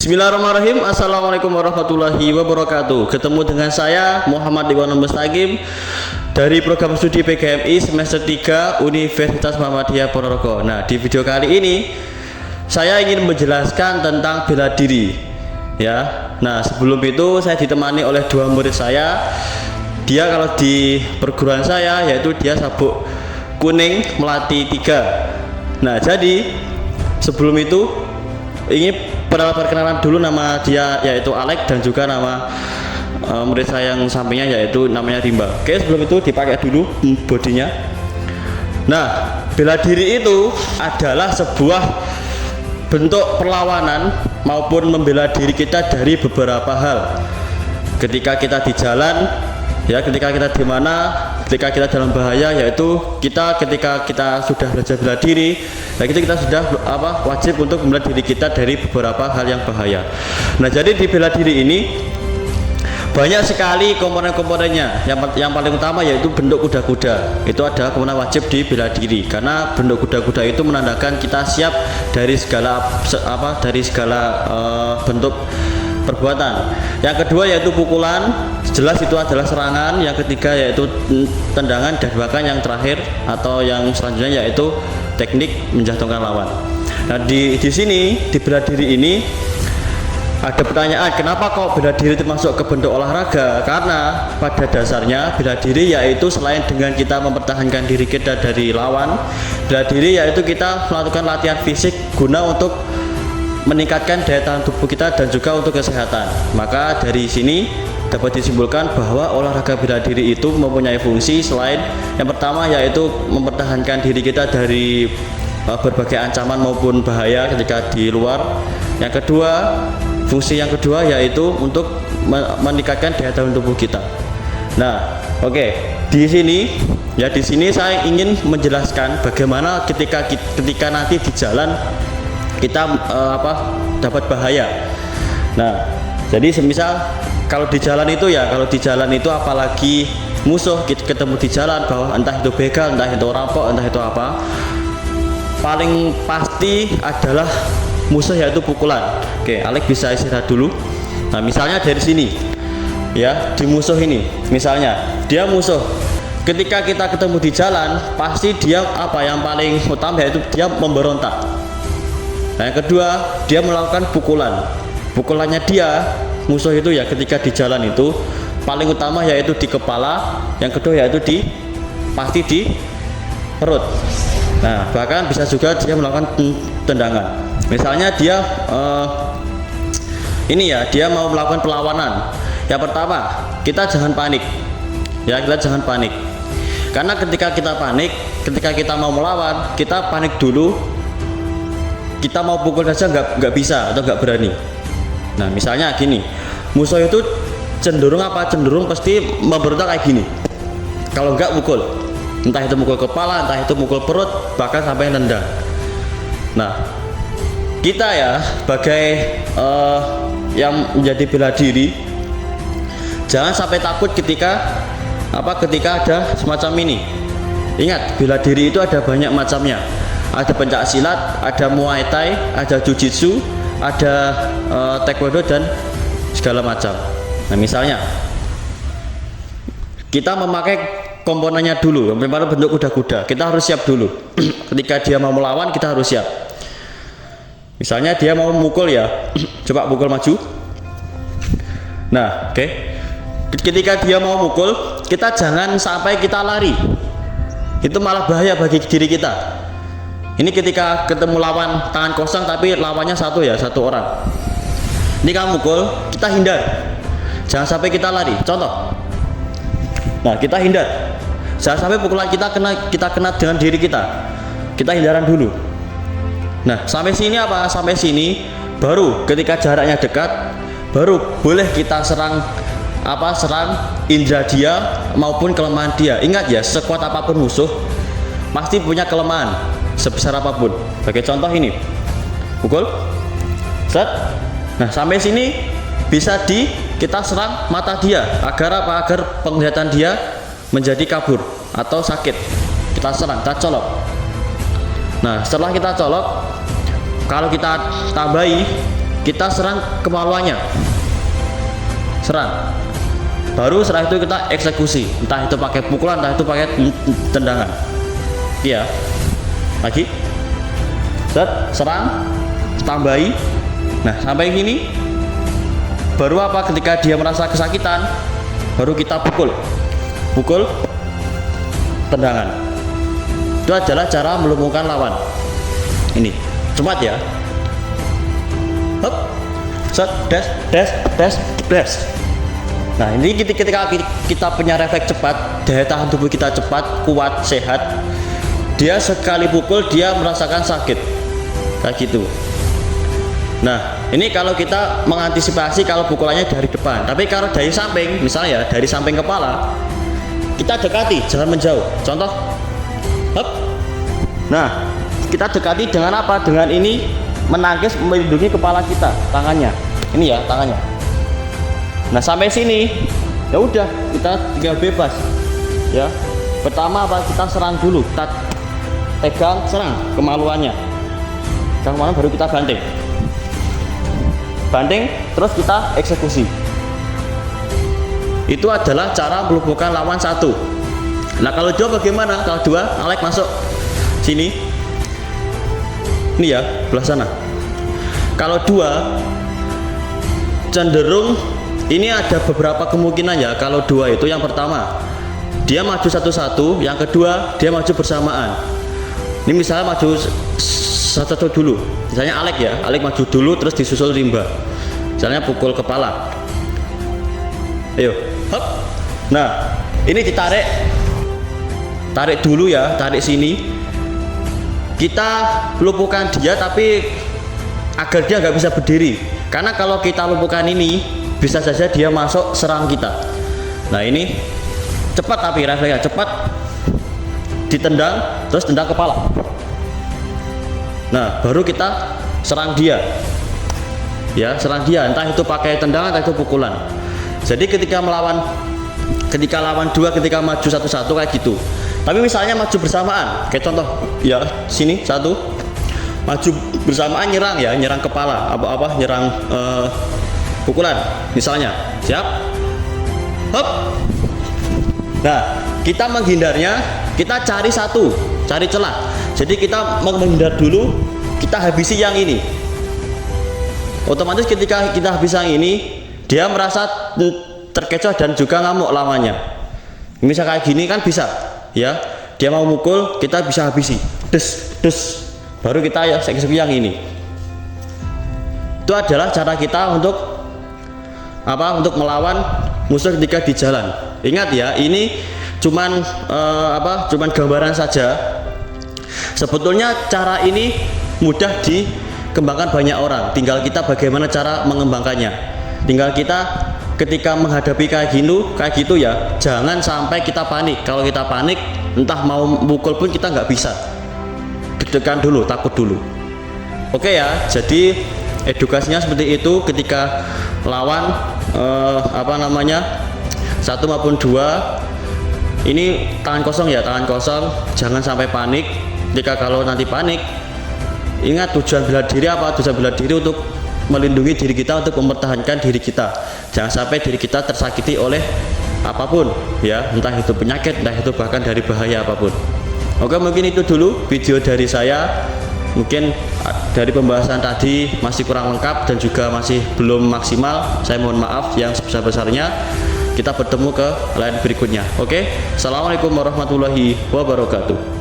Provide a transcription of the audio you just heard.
Bismillahirrahmanirrahim. Assalamualaikum warahmatullahi wabarakatuh. Ketemu dengan saya Muhammad Iwan Mustaqim dari program studi PGMI semester 3 Universitas Muhammadiyah Ponorogo. Nah, di video kali ini saya ingin menjelaskan tentang bela diri. Ya. Nah, sebelum itu saya ditemani oleh dua murid saya. Dia kalau di perguruan saya yaitu dia sabuk kuning melati 3. Nah, jadi sebelum itu ini perkenalan dulu, nama dia yaitu Alex dan juga nama murid saya yang sampingnya yaitu namanya Rimba. Oke, sebelum itu dipakai dulu bodinya. Nah, bela diri itu adalah sebuah bentuk perlawanan maupun membela diri kita dari beberapa hal. Ketika kita di jalan, ya, ketika kita di mana, ketika kita dalam bahaya, yaitu ketika kita sudah belajar bela diri, nah itu kita sudah wajib untuk membela diri kita dari beberapa hal yang bahaya. Nah, jadi di bela diri ini banyak sekali komponen-komponennya. Yang paling utama yaitu bentuk kuda-kuda. Itu adalah komponen wajib di bela diri, karena bentuk kuda-kuda itu menandakan kita siap dari segala bentuk perbuatan. Yang kedua yaitu pukulan, jelas itu adalah serangan. Yang ketiga yaitu tendangan, dan bahkan yang terakhir atau yang selanjutnya yaitu teknik menjatuhkan lawan. Nah, di sini di bela diri ini ada pertanyaan, kenapa kok bela diri termasuk ke bentuk olahraga? Karena pada dasarnya bela diri yaitu selain dengan kita mempertahankan diri kita dari lawan, bela diri yaitu kita melakukan latihan fisik guna untuk meningkatkan daya tahan tubuh kita dan juga untuk kesehatan. Maka dari sini dapat disimpulkan bahwa olahraga bela diri itu mempunyai fungsi selain yang pertama yaitu mempertahankan diri kita dari berbagai ancaman maupun bahaya ketika di luar. Yang kedua, fungsi yang kedua yaitu untuk meningkatkan daya tahan tubuh kita. Nah, oke, di sini saya ingin menjelaskan bagaimana ketika nanti di jalan kita dapat bahaya. Nah, jadi semisal kalau di jalan itu apalagi musuh kita ketemu di jalan, bahwa entah itu begal, entah itu rampok, entah itu apa, paling pasti adalah musuh yaitu pukulan. Oke, Alex bisa istirahat dulu. Nah, misalnya dari sini ya, di musuh ini misalnya dia musuh, ketika kita ketemu di jalan pasti dia yang paling utama yaitu dia memberontak. Nah, yang kedua dia melakukan pukulannya dia musuh itu ya, ketika di jalan itu paling utama yaitu di kepala, yang kedua yaitu pasti di perut. Nah, bahkan bisa juga dia melakukan tendangan. Misalnya dia dia mau melakukan perlawanan. Yang pertama, kita jangan panik. Ya, kita jangan panik. Karena ketika kita panik, ketika kita mau melawan, kita panik dulu. Kita mau pukul saja nggak bisa atau nggak berani. Nah, misalnya gini, musuh itu cenderung pasti memberontak kayak gini. Kalau nggak mukul, entah itu mukul kepala, entah itu mukul perut, bahkan sampai nendang. Nah, kita ya sebagai yang menjadi bela diri, jangan sampai takut ketika ada semacam ini. Ingat, bela diri itu ada banyak macamnya. Ada pencak silat, ada muay thai, ada jujitsu, ada taekwondo dan segala macam. Nah, misalnya kita memakai komponennya dulu, memang bentuk kuda-kuda, kita harus siap dulu. Ketika dia mau melawan, kita harus siap. Misalnya dia mau mukul ya, coba pukul maju. Nah, oke. Ketika dia mau mukul, kita jangan sampai kita lari. Itu malah bahaya bagi diri kita. Ini ketika ketemu lawan tangan kosong tapi lawannya satu orang. Ini kamu mukul, kita hindar. Jangan sampai kita lari. Contoh. Nah, kita hindar. Jangan sampai pukulan kita kena dengan diri kita. Kita hindaran dulu. Nah, sampai sini baru ketika jaraknya dekat baru boleh kita serang indra dia maupun kelemahan dia. Ingat ya, sekuat apapun musuh pasti punya kelemahan sebesar apapun. Sebagai contoh ini, pukul, set. Nah, sampai sini bisa kita serang mata dia agar penglihatan dia menjadi kabur atau sakit. Kita serang, kita colok. Nah, setelah kita colok, kalau kita tambahi kita serang kemaluannya, serang. Baru setelah itu kita eksekusi, entah itu pakai pukulan, entah itu pakai tendangan. Iya, lagi, set, serang, tambahi. Nah, sampai gini, baru apa? Ketika dia merasa kesakitan, baru kita pukul, tendangan. Itu adalah cara melumpuhkan lawan. Ini, cepat ya. Hop, set, dash. Nah, ini ketika kita punya refleks cepat, daya tahan tubuh kita cepat, kuat, sehat, dia sekali pukul dia merasakan sakit, kayak gitu. Nah, ini kalau kita mengantisipasi kalau pukulannya dari depan. Tapi kalau dari samping, misalnya dari samping kepala, kita dekati, jangan menjauh. Contoh, hop. Nah, kita dekati dengan apa? Dengan ini menangkis melindungi kepala kita, tangannya. Ini ya, tangannya. Nah, sampai sini ya udah, kita tinggal bebas ya. Pertama apa? Kita serang dulu, kita pegang, serang kemaluannya, kemaluan, baru kita banting, terus kita eksekusi. Itu adalah cara melumpuhkan lawan satu. Nah, kalau dua bagaimana? Kalau dua, Alex masuk sini, ini ya, belah sana. Kalau dua, cenderung ini ada beberapa kemungkinan ya. Kalau dua itu, yang pertama dia maju satu-satu, yang kedua dia maju bersamaan. Ini misalnya maju satu-satu dulu, misalnya Alex ya, Alex maju dulu terus disusul Rimba, misalnya pukul kepala. Ayo, hop. Nah, ini ditarik dulu ya, tarik sini, kita lumpuhkan dia, tapi agar dia nggak bisa berdiri, karena kalau kita lumpuhkan ini bisa saja dia masuk serang kita. Nah, ini cepat, tapi refleksnya cepat, ditendang terus tendang kepala. Nah, baru kita serang dia ya, serang dia, entah itu pakai tendangan, entah itu pukulan. Jadi ketika lawan dua, ketika maju satu-satu kayak gitu. Tapi misalnya maju bersamaan, kayak contoh ya, sini satu, maju bersamaan, nyerang kepala, nyerang pukulan misalnya, siap, hop. Nah, kita menghindarnya, kita cari celah. Jadi kita menghindar dulu, kita habisi yang ini. Otomatis ketika kita habis yang ini, dia merasa terkecoh dan juga ngamuk lawannya. Misal kayak gini kan bisa ya, dia mau mukul, kita bisa habisi, des, baru kita ya eksekusi yang ini. Itu adalah cara kita untuk untuk melawan musuh ketika di jalan. Ingat ya, ini cuman gambaran saja. Sebetulnya cara ini mudah dikembangkan banyak orang, tinggal kita bagaimana cara mengembangkannya. Tinggal kita ketika menghadapi kayak gitu ya, jangan sampai kita panik. Kalau kita panik, entah mau mukul pun kita nggak bisa, deg-degan dulu, takut dulu. Oke ya, jadi edukasinya seperti itu. Ketika lawan satu maupun dua, ini tangan kosong ya, tangan kosong, jangan sampai panik. Kalau nanti panik, ingat tujuan bela diri apa? Tujuan bela diri untuk melindungi diri kita, untuk mempertahankan diri kita. Jangan sampai diri kita tersakiti oleh apapun ya, entah itu penyakit, entah itu bahkan dari bahaya apapun. Oke, mungkin itu dulu video dari saya. Mungkin dari pembahasan tadi masih kurang lengkap dan juga masih belum maksimal, saya mohon maaf yang sebesar-besarnya. Kita bertemu ke lain berikutnya. Oke, assalamualaikum warahmatullahi wabarakatuh.